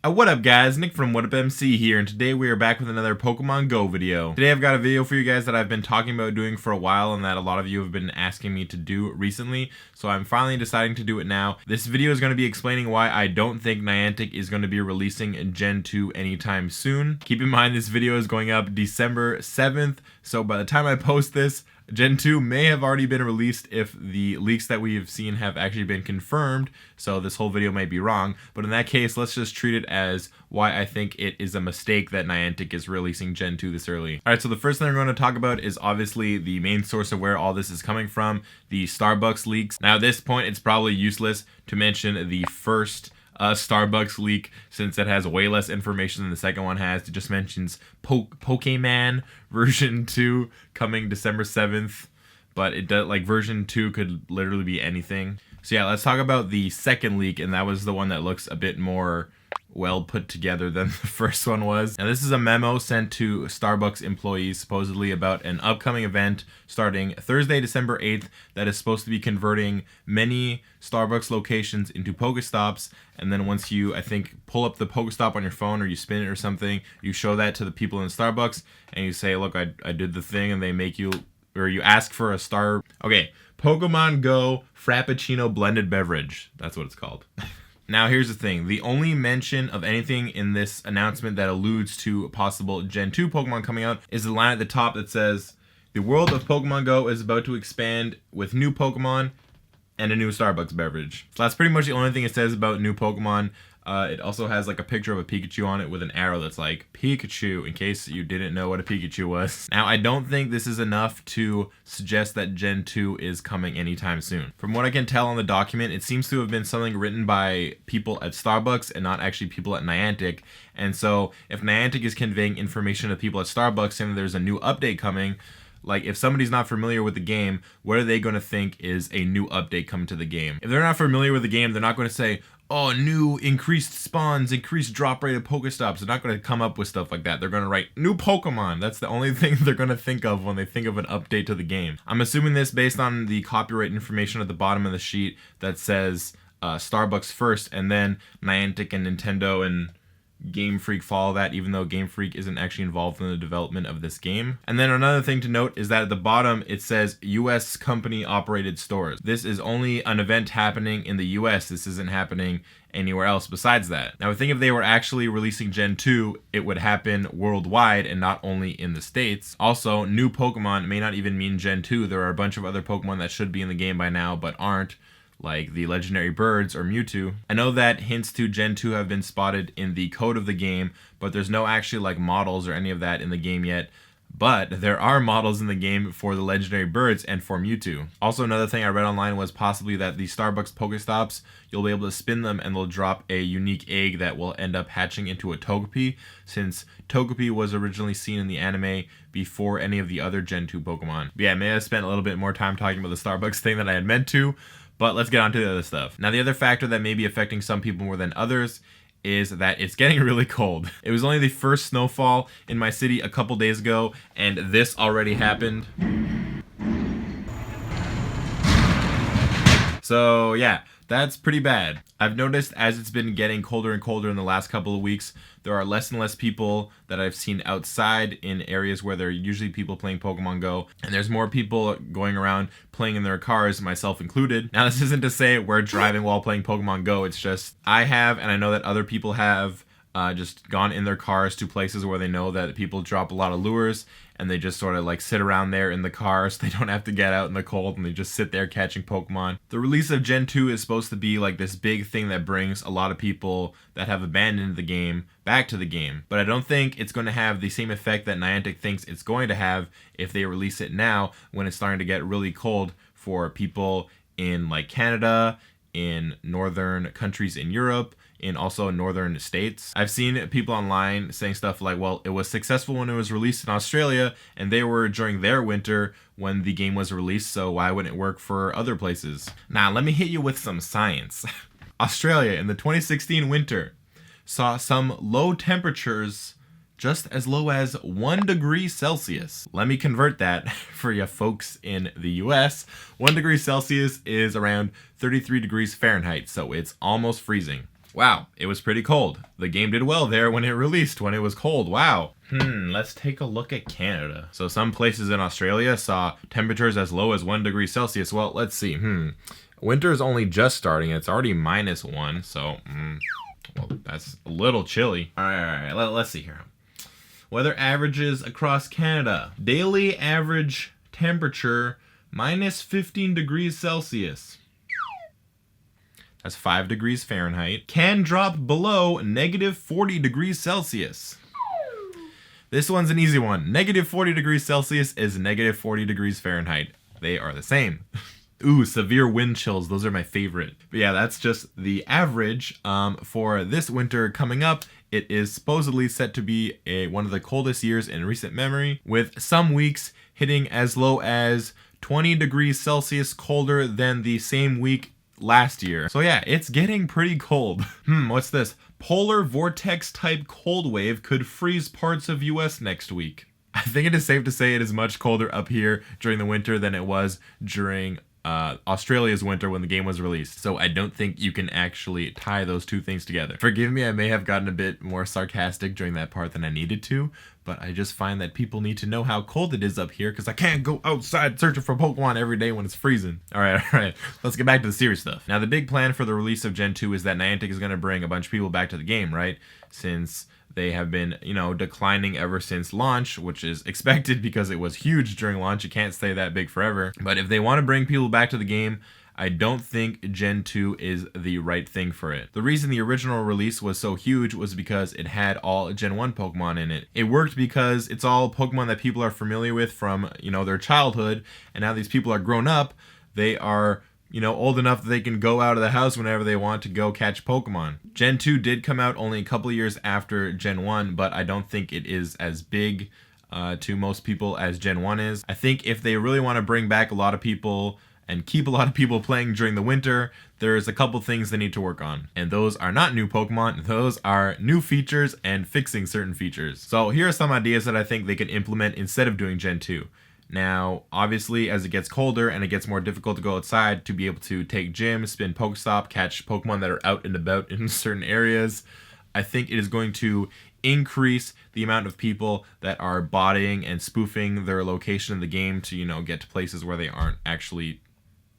What up guys, Nick from WhatUpMC here, and today we are back with another Pokemon Go video. Today I've got a video for you guys that I've been talking about doing for a while and that a lot of you have been asking me to do recently, so I'm finally deciding to do it now. This video is going to be explaining why I don't think Niantic is going to be releasing Gentoo anytime soon. Keep in mind this video is going up December 7th, so by the time I post this, Gentoo may have already been released if the leaks that we have seen have actually been confirmed, so this whole video might be wrong, but in that case, let's just treat it as why I think it is a mistake that Niantic is releasing Gentoo this early. Alright, so the first thing we're going to talk about is obviously the main source of where all this is coming from, the Starbucks leaks. Now at this point, it's probably useless to mention the first Starbucks leak since it has way less information than the second one has. It just mentions Pokemon version 2 coming December 7th, but it does, like, version 2 could literally be anything. So yeah, let's talk about the second leak, and that was the one that looks a bit more well put together than the first one was. And this is a memo sent to Starbucks employees supposedly about an upcoming event starting Thursday, December 8th that is supposed to be converting many Starbucks locations into Pokestops. And then once you, I think, pull up the Pokestop on your phone or you spin it or something, you show that to the people in Starbucks and you say, look, I did the thing, and they make you, or you ask for a star. Okay, Pokemon Go Frappuccino blended beverage. That's what it's called. Now here's the thing, the only mention of anything in this announcement that alludes to a possible Gen 2 Pokemon coming out is the line at the top that says, "The world of Pokemon Go is about to expand with new Pokemon and a new Starbucks beverage." So that's pretty much the only thing it says about new Pokemon. It also has like a picture of a Pikachu on it with an arrow that's like Pikachu, in case you didn't know what a Pikachu was. Now I don't think this is enough to suggest that Gen 2 is coming anytime soon. From what I can tell on the document, it seems to have been something written by people at Starbucks and not actually people at Niantic. And so if Niantic is conveying information to people at Starbucks saying that there's a new update coming, like, if somebody's not familiar with the game, what are they going to think is a new update coming to the game? If they're not familiar with the game, they're not going to say, oh, new increased spawns, increased drop rate of Pokestops. They're not going to come up with stuff like that. They're going to write new Pokemon. That's the only thing they're going to think of when they think of an update to the game. I'm assuming this based on the copyright information at the bottom of the sheet that says Starbucks first, and then Niantic and Nintendo and Game Freak follow that, even though Game Freak isn't actually involved in the development of this game. And then another thing to note is that at the bottom it says US company operated stores. This is only an event happening in the US. This isn't happening anywhere else besides that. Now I think if they were actually releasing Gen 2, it would happen worldwide and not only in the States. Also, new Pokemon may not even mean Gen 2. There are a bunch of other Pokemon that should be in the game by now but aren't, like the legendary birds or Mewtwo. I know that hints to Gen 2 have been spotted in the code of the game, but there's no actually like models or any of that in the game yet. But there are models in the game for the legendary birds and for Mewtwo. Also, another thing I read online was possibly that the Starbucks Pokestops, you'll be able to spin them and they'll drop a unique egg that will end up hatching into a Togepi, since Togepi was originally seen in the anime before any of the other Gen 2 Pokemon. But yeah, I may have spent a little bit more time talking about the Starbucks thing than I had meant to, but let's get on to the other stuff. Now, the other factor that may be affecting some people more than others is that it's getting really cold. It was only the first snowfall in my city a couple days ago, and this already happened. So yeah, that's pretty bad. I've noticed as it's been getting colder and colder in the last couple of weeks, there are less and less people that I've seen outside in areas where there are usually people playing Pokemon Go, and there's more people going around playing in their cars, myself included. Now this isn't to say we're driving while playing Pokemon Go, it's just I have, and I know that other people have, just gone in their cars to places where they know that people drop a lot of lures, and they just sort of like sit around there in the car so they don't have to get out in the cold, and they just sit there catching Pokemon. The release of Gen 2 is supposed to be like this big thing that brings a lot of people that have abandoned the game back to the game, but I don't think it's going to have the same effect that Niantic thinks it's going to have if they release it now when it's starting to get really cold for people in like Canada, in northern countries in Europe, in also northern states. I've seen people online saying stuff like, well, it was successful when it was released in Australia and they were during their winter when the game was released, so why wouldn't it work for other places? Now let me hit you with some science. Australia in the 2016 winter saw some low temperatures just as low as 1 degree Celsius. Let me convert that for you folks in the US. 1 degree Celsius is around 33 degrees Fahrenheit, so it's almost freezing. Wow, it was pretty cold. The game did well there when it released, when it was cold. Wow. Let's take a look at Canada. So some places in Australia saw temperatures as low as 1 degree Celsius. Well, let's see. Winter is only just starting. It's already -1, so well, that's a little chilly. All right. Let's see here. Weather averages across Canada. Daily average temperature -15 degrees Celsius. That's 5 degrees Fahrenheit. Can drop below -40 degrees Celsius. This one's an easy one. -40 degrees Celsius is -40 degrees Fahrenheit. They are the same. Ooh, severe wind chills. Those are my favorite. But yeah, that's just the average for this winter coming up. It is supposedly set to be one of the coldest years in recent memory, with some weeks hitting as low as 20 degrees Celsius colder than the same week last year. So yeah, it's getting pretty cold. What's this? Polar vortex type cold wave could freeze parts of US next week. I think it is safe to say it is much colder up here during the winter than it was during Australia's winter when the game was released. So I don't think you can actually tie those two things together. Forgive me, I may have gotten a bit more sarcastic during that part than I needed to, but I just find that people need to know how cold it is up here because I can't go outside searching for Pokemon every day when it's freezing. All right. Let's get back to the serious stuff. Now, the big plan for the release of Gen 2 is that Niantic is going to bring a bunch of people back to the game, right? Since they have been, declining ever since launch, which is expected because it was huge during launch. You can't stay that big forever. But if they want to bring people back to the game, I don't think Gen 2 is the right thing for it. The reason the original release was so huge was because it had all Gen 1 Pokemon in it. It worked because it's all Pokemon that people are familiar with from, their childhood, and now these people are grown up. They are old enough that they can go out of the house whenever they want to go catch Pokemon. Gen 2 did come out only a couple of years after Gen 1, but I don't think it is as big to most people as Gen 1 is. I think if they really want to bring back a lot of people and keep a lot of people playing during the winter, there's a couple things they need to work on. And those are not new Pokemon, those are new features and fixing certain features. So here are some ideas that I think they can implement instead of doing Gen 2. Now, obviously, as it gets colder and it gets more difficult to go outside to be able to take gyms, spin Pokestop, catch Pokemon that are out and about in certain areas, I think it is going to increase the amount of people that are botting and spoofing their location in the game to, get to places where they aren't actually.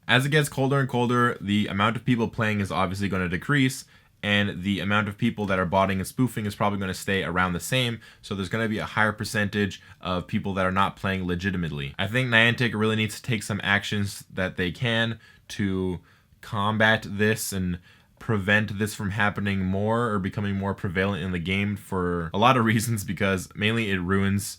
As it gets colder and colder, the amount of people playing is obviously going to decrease, and the amount of people that are botting and spoofing is probably going to stay around the same, so there's going to be a higher percentage of people that are not playing legitimately. I think Niantic really needs to take some actions that they can to combat this and prevent this from happening more or becoming more prevalent in the game for a lot of reasons, because mainly it ruins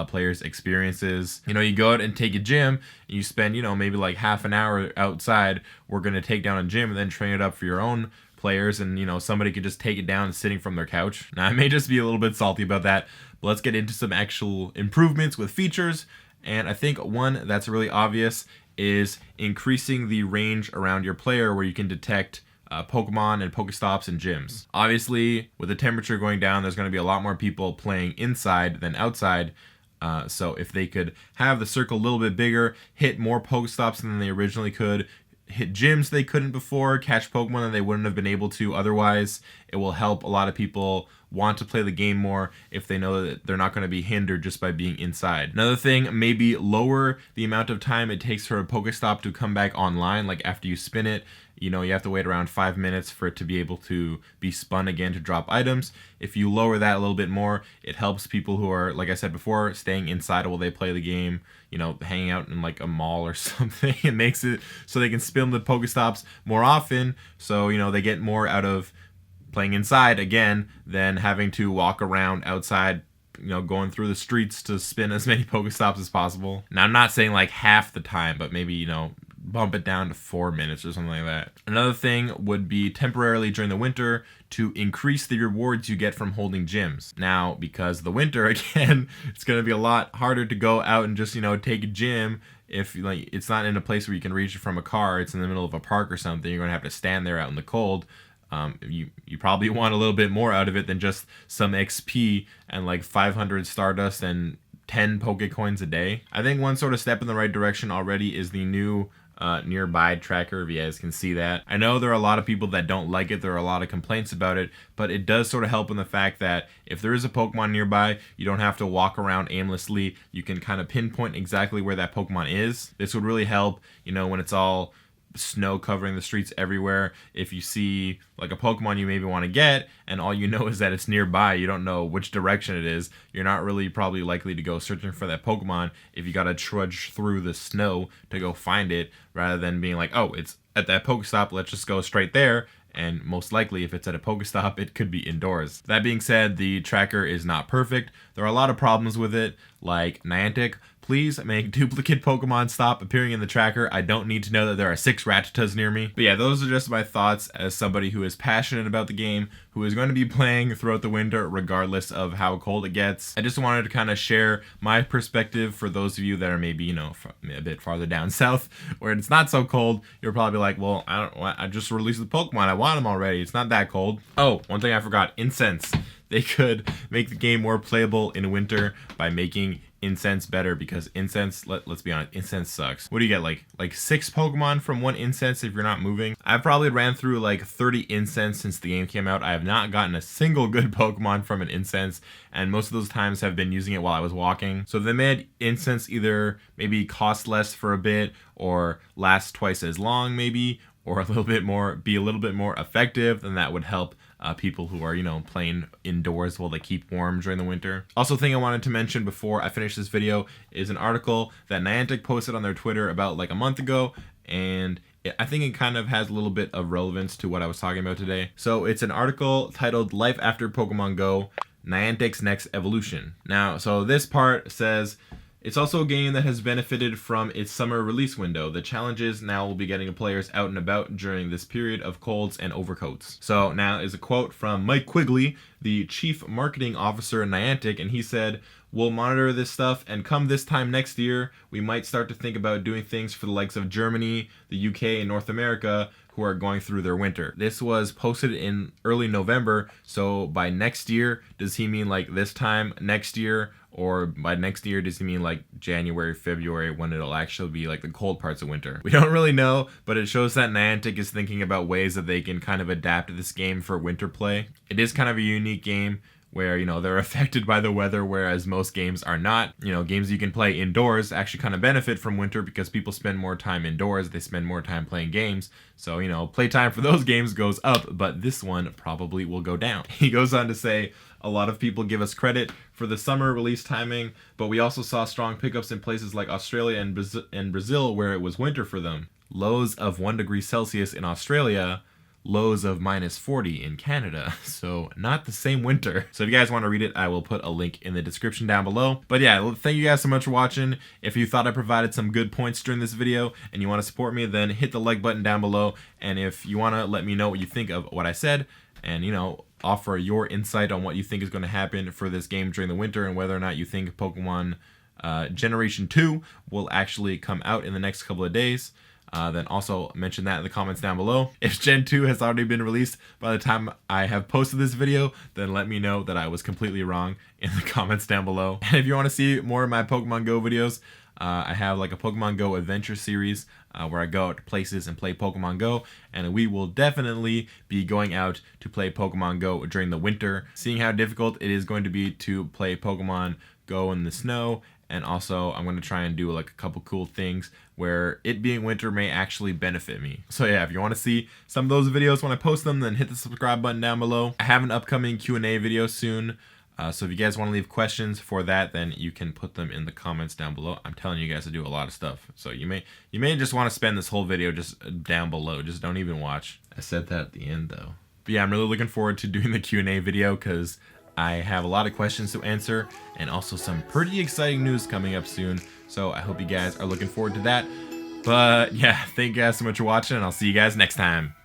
players' experiences. You go out and take a gym, and you spend, maybe like half an hour outside. We're going to take down a gym and then train it up for your own players, and somebody could just take it down sitting from their couch. Now, I may just be a little bit salty about that, but let's get into some actual improvements with features. And I think one that's really obvious is increasing the range around your player where you can detect Pokemon and Pokestops and gyms. Obviously, with the temperature going down, there's going to be a lot more people playing inside than outside. So if they could have the circle a little bit bigger, hit more Pokestops than they originally could, hit gyms they couldn't before, catch Pokemon that they wouldn't have been able to otherwise, it will help a lot of people want to play the game more if they know that they're not going to be hindered just by being inside. Another thing, maybe lower the amount of time it takes for a Pokestop to come back online. Like after you spin it, you have to wait around 5 minutes for it to be able to be spun again to drop items. If you lower that a little bit more, it helps people who are, like I said before, staying inside while they play the game, hanging out in like a mall or something. It makes it so they can spin the Pokestops more often, so they get more out of playing inside again than having to walk around outside, going through the streets to spin as many Pokestops as possible. Now, I'm not saying like half the time, but maybe, bump it down to 4 minutes or something like that. Another thing would be temporarily during the winter to increase the rewards you get from holding gyms. Now, because the winter, again, it's going to be a lot harder to go out and just, take a gym if it's not in a place where you can reach it from a car. It's in the middle of a park or something. You're going to have to stand there out in the cold. You probably want a little bit more out of it than just some XP and like 500 Stardust and 10 Pokecoins a day. I think one sort of step in the right direction already is the new nearby tracker, if you guys can see that. I know there are a lot of people that don't like it, there are a lot of complaints about it, but it does sort of help in the fact that if there is a Pokemon nearby, you don't have to walk around aimlessly. You can kind of pinpoint exactly where that Pokemon is. This would really help, you know, when it's all snow covering the streets everywhere. If you see like a Pokemon you maybe want to get and all you know is that it's nearby, you don't know which direction it is, you're not really probably likely to go searching for that Pokemon if you gotta trudge through the snow to go find it, rather than being like, oh, it's at that Pokestop, let's just go straight there. And most likely, if it's at a Pokestop, it could be indoors. That being said, the tracker is not perfect. There are a lot of problems with it, like Niantic. Please make duplicate Pokemon stop appearing in the tracker. I don't need to know that there are 6 Rattatas near me. But yeah, those are just my thoughts as somebody who is passionate about the game, who is going to be playing throughout the winter regardless of how cold it gets. I just wanted to kind of share my perspective for those of you that are maybe, you know, a bit farther down south where it's not so cold. You're probably like, well, I just released the Pokemon. I want them already. It's not that cold. Oh, one thing I forgot, incense. They could make the game more playable in winter by making incense better, because incense, let's be honest, incense sucks. What do you get, like 6 Pokemon from one incense if you're not moving? I've probably ran through like 30 incense since the game came out. I have not gotten a single good Pokemon from an incense, and most of those times have been using it while I was walking. So if they made incense either maybe cost less for a bit, or last twice as long maybe, or be a little bit more effective, then that would help people who are, you know, playing indoors while they keep warm during the winter. Also, thing I wanted to mention before I finish this video is an article that Niantic posted on their Twitter about like a month ago, and I think it kind of has a little bit of relevance to what I was talking about today. So it's an article titled "Life After Pokemon Go: Niantic's Next Evolution." Now, so this part says, it's also a game that has benefited from its summer release window. The challenges now will be getting players out and about during this period of colds and overcoats. So now is a quote from Mike Quigley, the chief marketing officer at Niantic, and he said, "We'll monitor this stuff, and come this time next year, we might start to think about doing things for the likes of Germany, the UK, and North America, who are going through their winter." This was posted in early November, so by next year, does he mean like this time next year? Or by next year, does he mean like January, February, when it'll actually be like the cold parts of winter? We don't really know, but it shows that Niantic is thinking about ways that they can kind of adapt this game for winter play. It is kind of a unique game where, you know, they're affected by the weather, whereas most games are not. You know, games you can play indoors actually kind of benefit from winter because people spend more time indoors, they spend more time playing games. So, you know, playtime for those games goes up, but this one probably will go down. He goes on to say, a lot of people give us credit for the summer release timing, but we also saw strong pickups in places like Australia and Brazil where it was winter for them. Lows of 1 degree Celsius in Australia, lows of -40 in Canada, so not the same winter. So if you guys want to read it, I will put a link in the description down below. But yeah, thank you guys so much for watching. If you thought I provided some good points during this video and you want to support me, then hit the like button down below. And if you want to let me know what you think of what I said, and, you know, offer your insight on what you think is going to happen for this game during the winter, and whether or not you think Pokemon Generation 2 will actually come out in the next couple of days, then also mention that in the comments down below. If Gen 2 has already been released by the time I have posted this video, then let me know that I was completely wrong in the comments down below. And if you want to see more of my Pokemon Go videos, I have like a Pokemon Go adventure series where I go out to places and play Pokemon Go, and we will definitely be going out to play Pokemon Go during the winter, seeing how difficult it is going to be to play Pokemon Go in the snow. And also I'm going to try and do like a couple cool things where it being winter may actually benefit me. So yeah, if you want to see some of those videos when I post them, then hit the subscribe button down below. I have an upcoming Q&A video soon. So if you guys want to leave questions for that, then you can put them in the comments down below. I'm telling you guys to do a lot of stuff. So you may just want to spend this whole video just down below. Just don't even watch. I said that at the end though. But yeah, I'm really looking forward to doing the Q&A video because I have a lot of questions to answer and also some pretty exciting news coming up soon. So I hope you guys are looking forward to that. But yeah, thank you guys so much for watching, and I'll see you guys next time.